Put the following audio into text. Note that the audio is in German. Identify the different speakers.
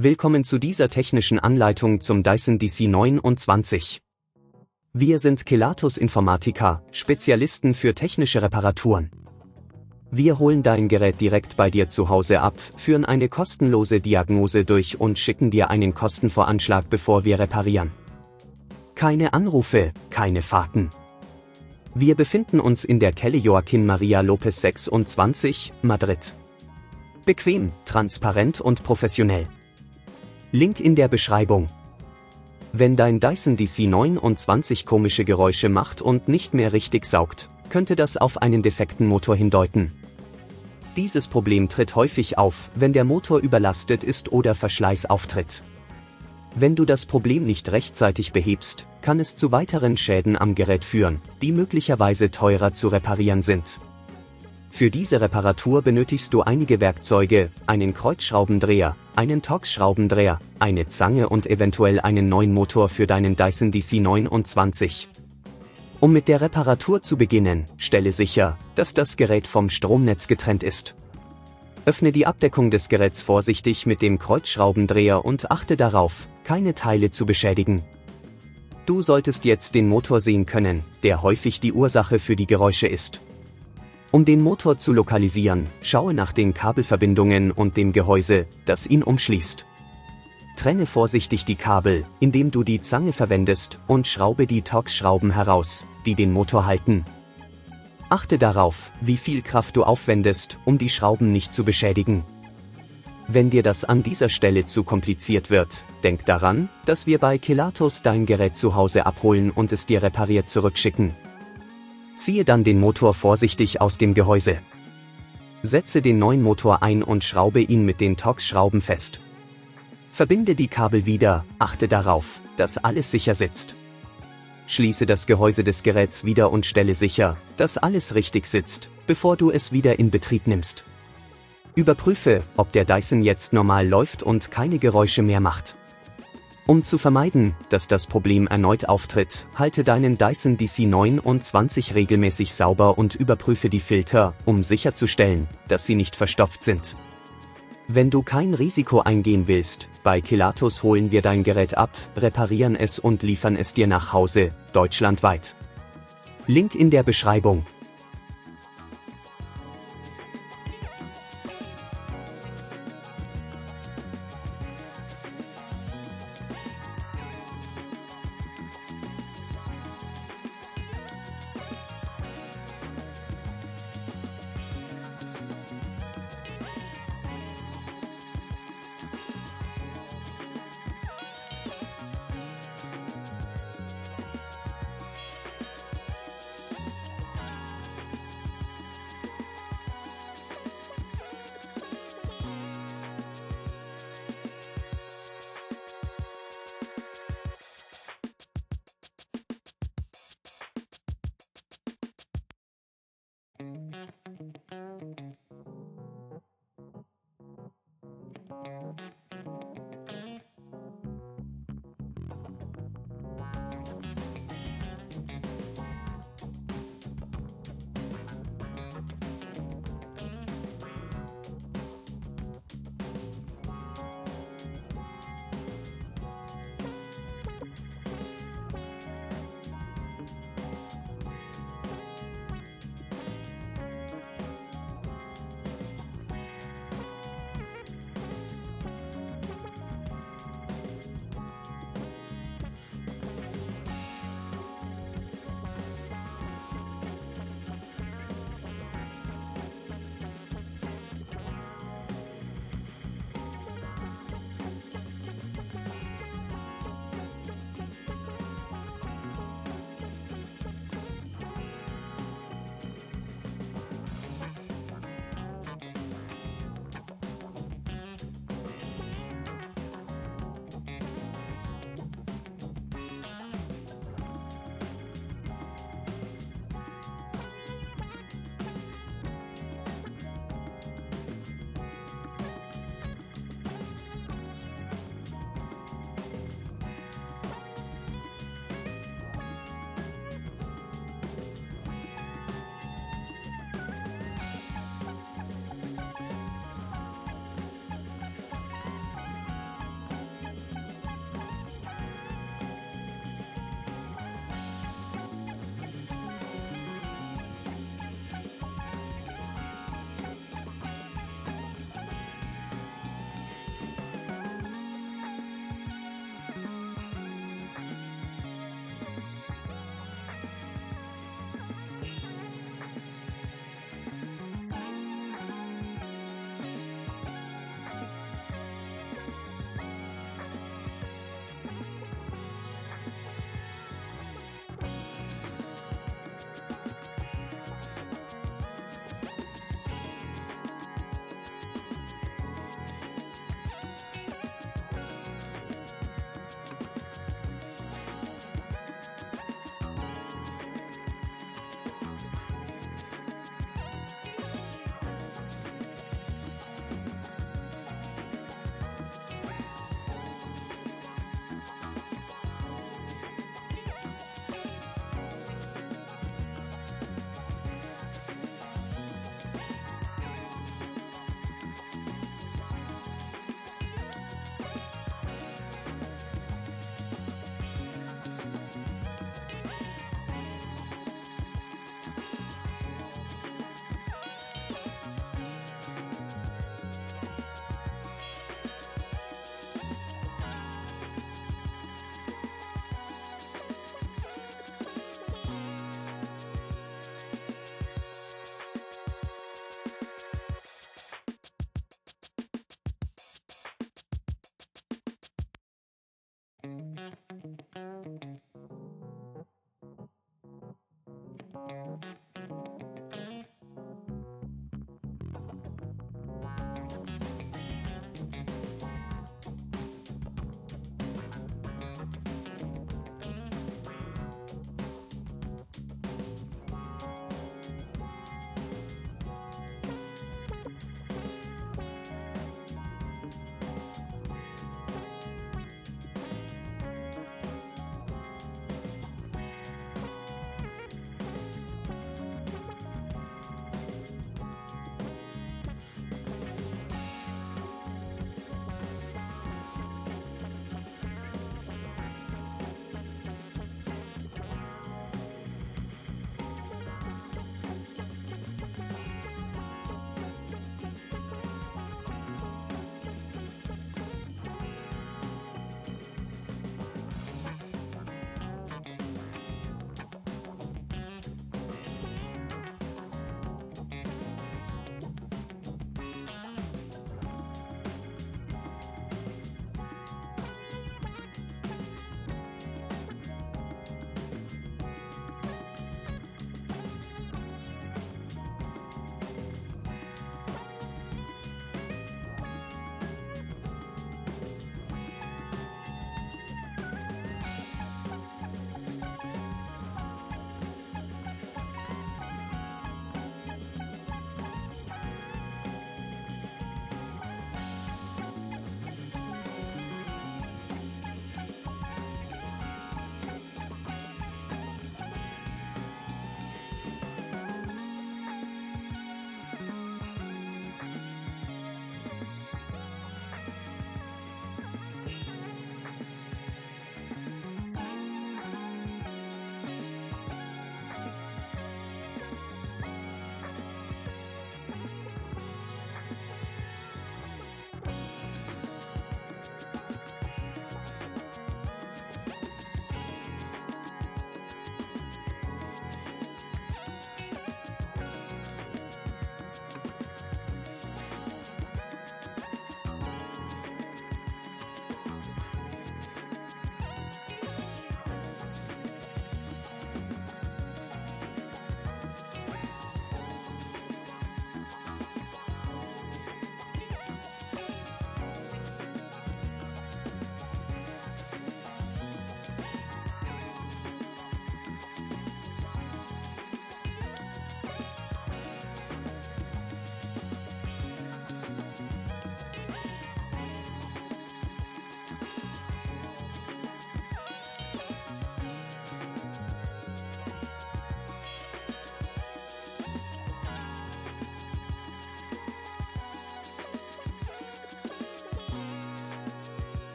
Speaker 1: Willkommen zu dieser technischen Anleitung zum Dyson DC29. Wir sind Kelatos Informática, Spezialisten für technische Reparaturen. Wir holen dein Gerät direkt bei dir zu Hause ab, führen eine kostenlose Diagnose durch und schicken dir einen Kostenvoranschlag, bevor wir reparieren. Keine Anrufe, keine Fahrten. Wir befinden uns in der Calle Joaquín María López 26, Madrid. Bequem, transparent und professionell. Link in der Beschreibung. Wenn dein Dyson DC29 komische Geräusche macht und nicht mehr richtig saugt, könnte das auf einen defekten Motor hindeuten. Dieses Problem tritt häufig auf, wenn der Motor überlastet ist oder Verschleiß auftritt. Wenn du das Problem nicht rechtzeitig behebst, kann es zu weiteren Schäden am Gerät führen, die möglicherweise teurer zu reparieren sind. Für diese Reparatur benötigst du einige Werkzeuge, einen Kreuzschraubendreher, einen Torx-Schraubendreher, eine Zange und eventuell einen neuen Motor für deinen Dyson DC29. Um mit der Reparatur zu beginnen, stelle sicher, dass das Gerät vom Stromnetz getrennt ist. Öffne die Abdeckung des Geräts vorsichtig mit dem Kreuzschraubendreher und achte darauf, keine Teile zu beschädigen. Du solltest jetzt den Motor sehen können, der häufig die Ursache für die Geräusche ist. Um den Motor zu lokalisieren, schaue nach den Kabelverbindungen und dem Gehäuse, das ihn umschließt. Trenne vorsichtig die Kabel, indem du die Zange verwendest, und schraube die Torx-Schrauben heraus, die den Motor halten. Achte darauf, wie viel Kraft du aufwendest, um die Schrauben nicht zu beschädigen. Wenn dir das an dieser Stelle zu kompliziert wird, denk daran, dass wir bei Kelatos dein Gerät zu Hause abholen und es dir repariert zurückschicken. Ziehe dann den Motor vorsichtig aus dem Gehäuse. Setze den neuen Motor ein und schraube ihn mit den Torx-Schrauben fest. Verbinde die Kabel wieder, achte darauf, dass alles sicher sitzt. Schließe das Gehäuse des Geräts wieder und stelle sicher, dass alles richtig sitzt, bevor du es wieder in Betrieb nimmst. Überprüfe, ob der Dyson jetzt normal läuft und keine Geräusche mehr macht. Um zu vermeiden, dass das Problem erneut auftritt, halte deinen Dyson DC29 regelmäßig sauber und überprüfe die Filter, um sicherzustellen, dass sie nicht verstopft sind. Wenn du kein Risiko eingehen willst, bei Kelatos holen wir dein Gerät ab, reparieren es und liefern es dir nach Hause, deutschlandweit. Link in der Beschreibung.